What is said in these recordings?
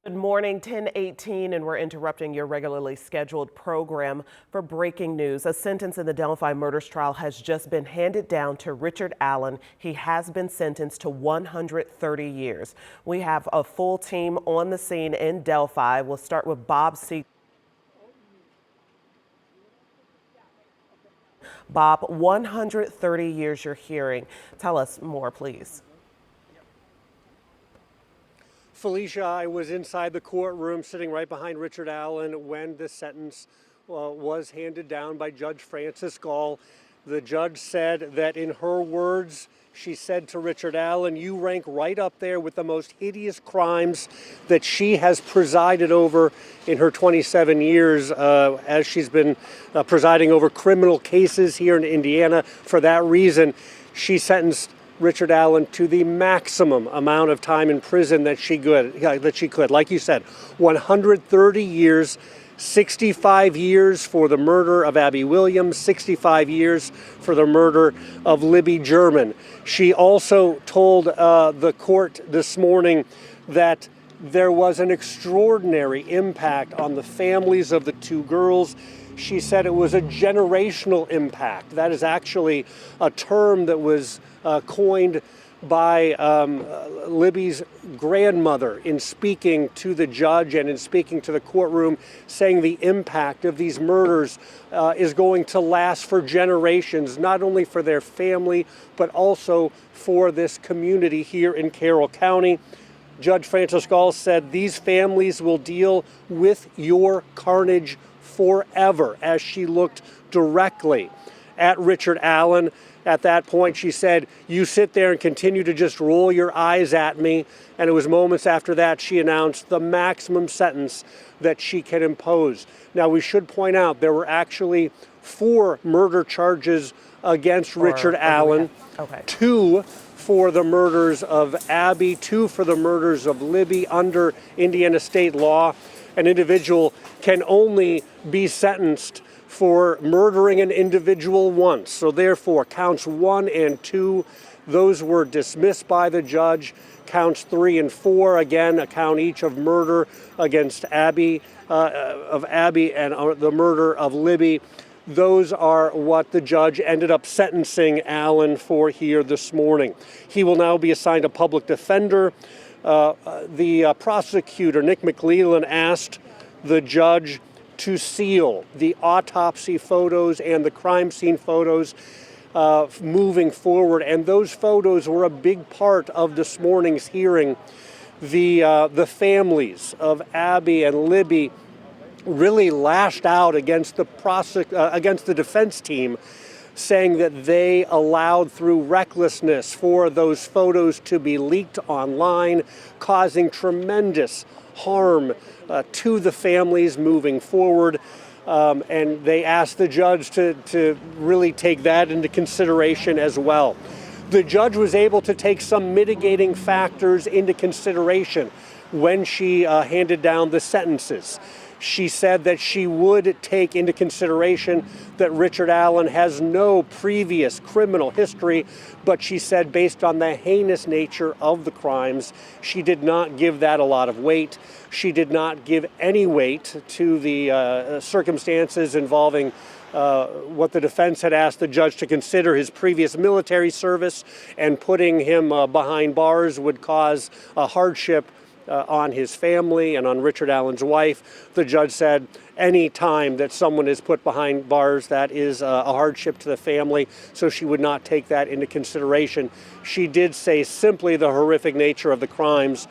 Good morning, 10:18, and we're interrupting your regularly scheduled program for breaking news. A sentence in the Delphi murders trial has just been handed down to Richard Allen. He has been sentenced to 130 years. We have a full team on the scene in Delphi. We'll start with Bob C. Bob, 130 years you're hearing. Tell us more, please. Felicia, I was inside the courtroom sitting right behind Richard Allen when the sentence was handed down by Judge Frances Gull. The judge said that, in her words, she said to Richard Allen, "You rank right up there with the most hideous crimes that she has presided over in her 27 years as she's been presiding over criminal cases here in Indiana. For that reason, she sentenced Richard Allen to the maximum amount of time in prison that she could. Like you said, 130 years, 65 years for the murder of Abby Williams, 65 years for the murder of Libby German. She also told the court this morning that there was an extraordinary impact on the families of the two girls. She said it was a generational impact. That is actually a term that was coined by Libby's grandmother in speaking to the judge and in speaking to the courtroom, saying the impact of these murders is going to last for generations, not only for their family, but also for this community here in Carroll County. Judge Frances Gull said these families will deal with your carnage forever, as she looked directly at Richard Allen. At that point, she said, "You sit there and continue to just roll your eyes at me." And it was moments after that she announced the maximum sentence that she can impose. Now, we should point out there were actually 4 murder charges against Richard Allen. Okay. 2 for the murders of Abby, 2 for the murders of Libby. Under Indiana state law, an individual can only be sentenced for murdering an individual once. So therefore, counts 1 and 2, those were dismissed by the judge. Counts 3 and 4, again, a count each of murder against Abby, and the murder of Libby. Those are what the judge ended up sentencing Allen for here this morning. He will now be assigned a public defender. The prosecutor, Nick McLeland, asked the judge to seal the autopsy photos and the crime scene photos moving forward. And those photos were a big part of this morning's hearing. The families of Abby and Libby really lashed out against the defense team, saying that they allowed, through recklessness, for those photos to be leaked online, causing tremendous harm to the families moving forward. And they asked the judge to really take that into consideration as well. The judge was able to take some mitigating factors into consideration when she handed down the sentences. She said that she would take into consideration that Richard Allen has no previous criminal history, but she said based on the heinous nature of the crimes, she did not give that a lot of weight. She did not give any weight to the circumstances involving what the defense had asked the judge to consider, his previous military service, and putting him behind bars would cause a hardship on his family and on Richard Allen's wife. The judge said any time that someone is put behind bars, that is a hardship to the family, so she would not take that into consideration. She did say simply the horrific nature of the crimes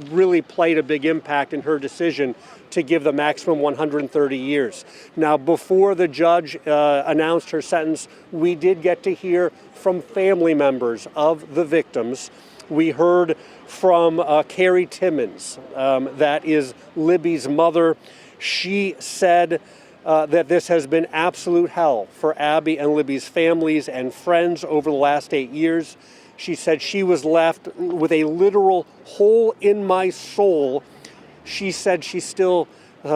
really played a big impact in her decision to give the maximum 130 years. Now, before the judge announced her sentence, we did get to hear from family members of the victims. We heard from Carrie Timmons, that is Libby's mother. She said that this has been absolute hell for Abby and Libby's families and friends over the last 8 years. She said she was left with a literal hole in my soul. She said she still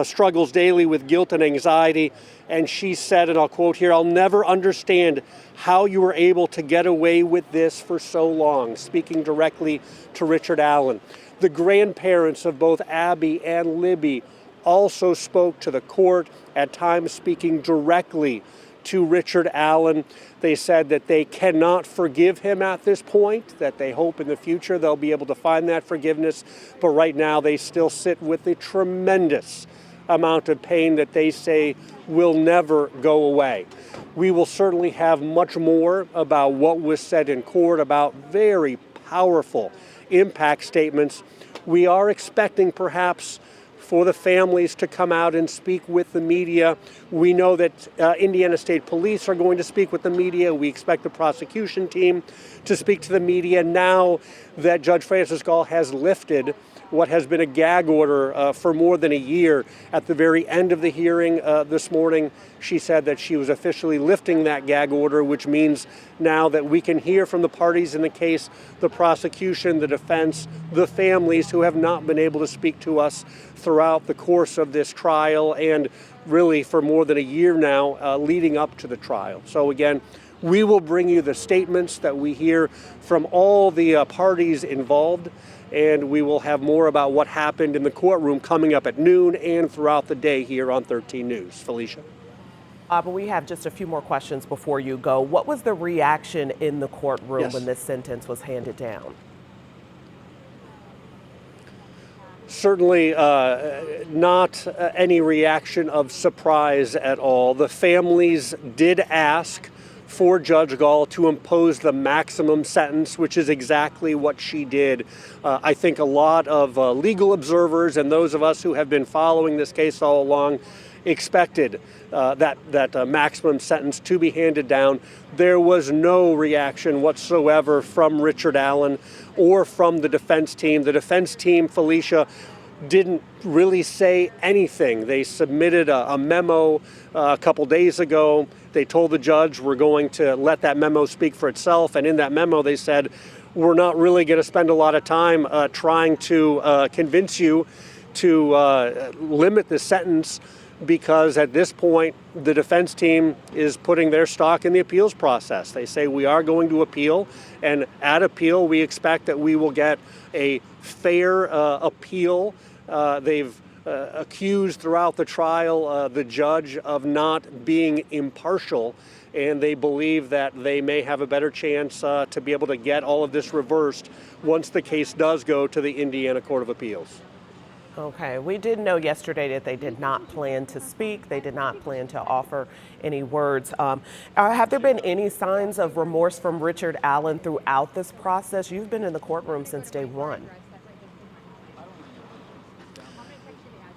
struggles daily with guilt and anxiety. And she said, and I'll quote here, "I'll never understand how you were able to get away with this for so long," speaking directly to Richard Allen. The grandparents of both Abby and Libby also spoke to the court, at times speaking directly to Richard Allen. They said that they cannot forgive him at this point, that they hope in the future they'll be able to find that forgiveness, but right now they still sit with a tremendous amount of pain that they say will never go away. We will certainly have much more about what was said in court, about very powerful impact statements. We are expecting perhaps for the families to come out and speak with the media. We know that Indiana State Police are going to speak with the media. We expect the prosecution team to speak to the media now that Judge Frances Gull has lifted what has been a gag order for more than a year. At the very end of the hearing this morning, she said that she was officially lifting that gag order, which means now that we can hear from the parties in the case, the prosecution, the defense, the families who have not been able to speak to us throughout the course of this trial and really for more than a year now leading up to the trial. So again, we will bring you the statements that we hear from all the parties involved, and we will have more about what happened in the courtroom coming up at noon and throughout the day here on 13 News. Felicia. But we have just a few more questions before you go. What was the reaction in the courtroom when this sentence was handed down? Certainly not any reaction of surprise at all. The families did ask for Judge Gull to impose the maximum sentence, which is exactly what she did. I think a lot of legal observers and those of us who have been following this case all along expected that maximum sentence to be handed down. There was no reaction whatsoever from Richard Allen or from the defense team. The defense team, Felicia, didn't really say anything. They submitted a memo a couple days ago. They told the judge we're going to let that memo speak for itself. And in that memo, they said, we're not really going to spend a lot of time trying to convince you to limit the sentence, because at this point, the defense team is putting their stock in the appeals process. They say we are going to appeal, and at appeal, we expect that we will get a fair appeal. They've accused throughout the trial the judge of not being impartial, and they believe that they may have a better chance to be able to get all of this reversed once the case does go to the Indiana Court of Appeals. Okay, we did know yesterday that they did not plan to speak. They did not plan to offer any words. Have there been any signs of remorse from Richard Allen throughout this process? You've been in the courtroom since day one.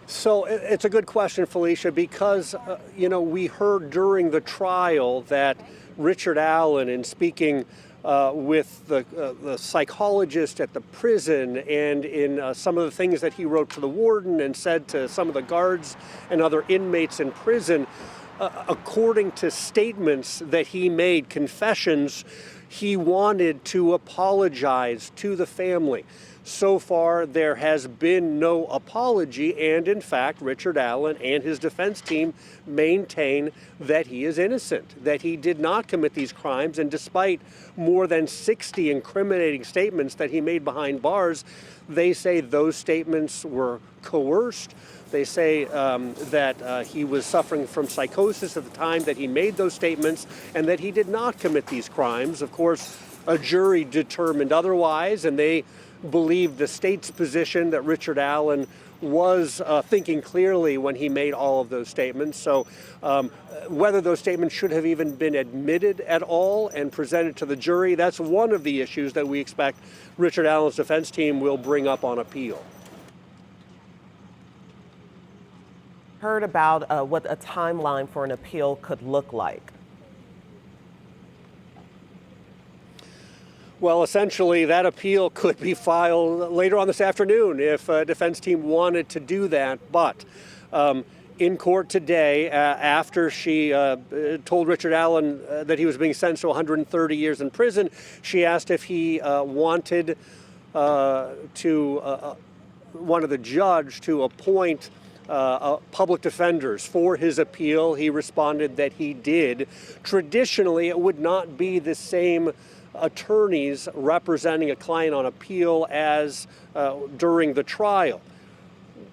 So it's a good question, Felicia, because, we heard during the trial that Richard Allen, in speaking with the psychologist at the prison and in some of the things that he wrote to the warden and said to some of the guards and other inmates in prison, according to statements that he made, confessions, he wanted to apologize to the family. So far, there has been no apology, and in fact, Richard Allen and his defense team maintain that he is innocent, that he did not commit these crimes, and despite more than 60 incriminating statements that he made behind bars, they say those statements were coerced. They say that he was suffering from psychosis at the time that he made those statements, and that he did not commit these crimes. Of course, a jury determined otherwise, and they believed the state's position that Richard Allen was thinking clearly when he made all of those statements. So whether those statements should have even been admitted at all and presented to the jury, that's one of the issues that we expect Richard Allen's defense team will bring up on appeal. Heard about what a timeline for an appeal could look like. Well, essentially, that appeal could be filed later on this afternoon if a defense team wanted to do that. But in court today, after she told Richard Allen that he was being sentenced to 130 years in prison, she asked if he wanted the judge to appoint public defenders for his appeal. He responded that he did. Traditionally, it would not be the same attorneys representing a client on appeal as during the trial.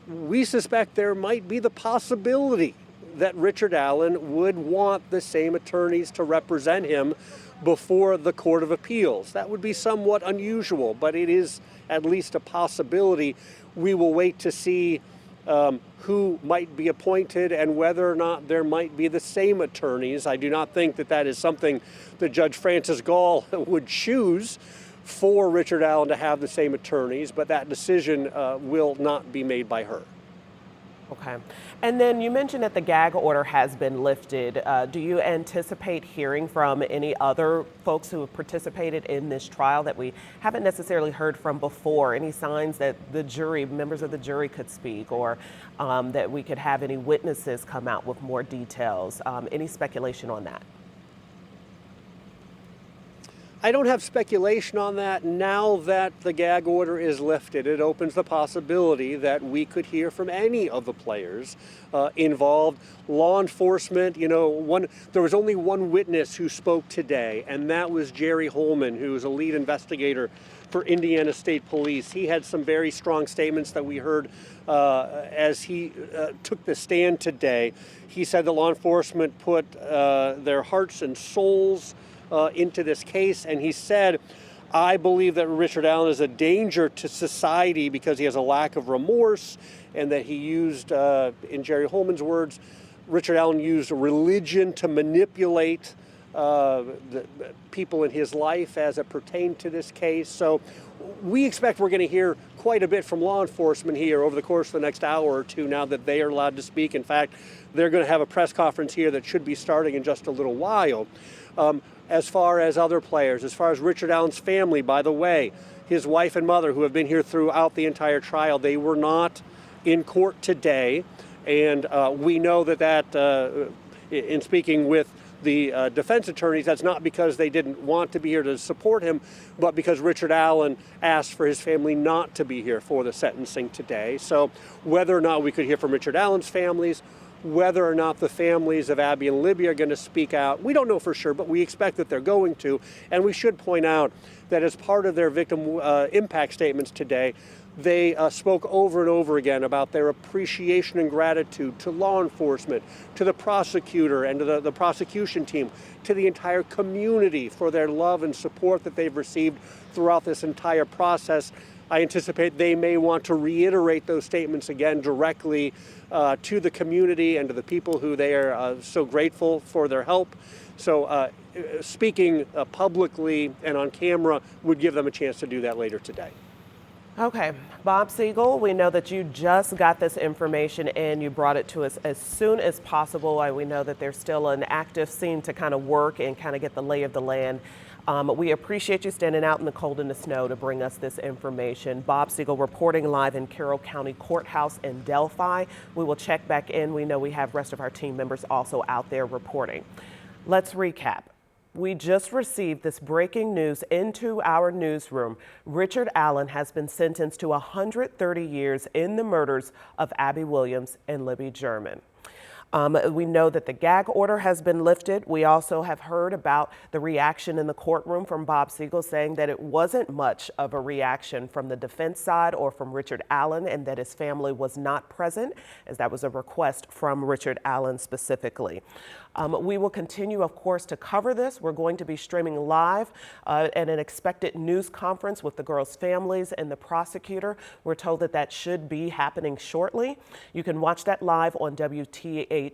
We suspect there might be the possibility that Richard Allen would want the same attorneys to represent him before the Court of Appeals. That would be somewhat unusual, but it is at least a possibility. We will wait to see who might be appointed and whether or not there might be the same attorneys. I do not think that that is something that Judge Frances Gull would choose for Richard Allen to have the same attorneys, but that decision will not be made by her. Okay. And then you mentioned that the gag order has been lifted. Do you anticipate hearing from any other folks who have participated in this trial that we haven't necessarily heard from before? Any signs that the jury, members of the jury could speak, or that we could have any witnesses come out with more details? Any speculation on that? I don't have speculation on that. Now that the gag order is lifted, it opens the possibility that we could hear from any of the players involved. Law enforcement, there was only one witness who spoke today, and that was Jerry Holman, who is a lead investigator for Indiana State Police. He had some very strong statements that we heard as he took the stand today. He said that law enforcement put their hearts and souls into this case, and he said, I believe that Richard Allen is a danger to society because he has a lack of remorse, and that he used, in Jerry Holman's words, Richard Allen used religion to manipulate the people in his life as it pertained to this case. So we expect we're going to hear quite a bit from law enforcement here over the course of the next hour or two now that they are allowed to speak. In fact, they're going to have a press conference here that should be starting in just a little while. As far as other players, as far as Richard Allen's family, by the way, his wife and mother, who have been here throughout the entire trial, they were not in court today. And we know that in speaking with the defense attorneys, that's not because they didn't want to be here to support him, but because Richard Allen asked for his family not to be here for the sentencing today. So whether or not we could hear from Richard Allen's families, whether or not the families of Abby and Libby are going to speak out, we don't know for sure, but we expect that they're going to. And we should point out that as part of their victim impact statements today, they spoke over and over again about their appreciation and gratitude to law enforcement, to the prosecutor and to the prosecution team, to the entire community for their love and support that they've received throughout this entire process. I anticipate they may want to reiterate those statements again directly to the community and to the people who they are so grateful for their help. So speaking publicly and on camera would give them a chance to do that later today. Okay, Bob Siegel, we know that you just got this information and you brought it to us as soon as possible. We know that there's still an active scene to kind of work and kind of get the lay of the land. We appreciate you standing out in the cold and the snow to bring us this information. Bob Siegel reporting live in Carroll County Courthouse in Delphi. We will check back in. We know we have rest of our team members also out there reporting. Let's recap. We just received this breaking news into our newsroom. Richard Allen has been sentenced to 130 years in the murders of Abby Williams and Libby German. We know that the gag order has been lifted. We also have heard about the reaction in the courtroom from Bob Siegel, saying that it wasn't much of a reaction from the defense side or from Richard Allen, and that his family was not present, as that was a request from Richard Allen specifically. We will continue, of course, to cover this. We're going to be streaming live at an expected news conference with the girls' families and the prosecutor. We're told that that should be happening shortly. You can watch that live on WTHR+.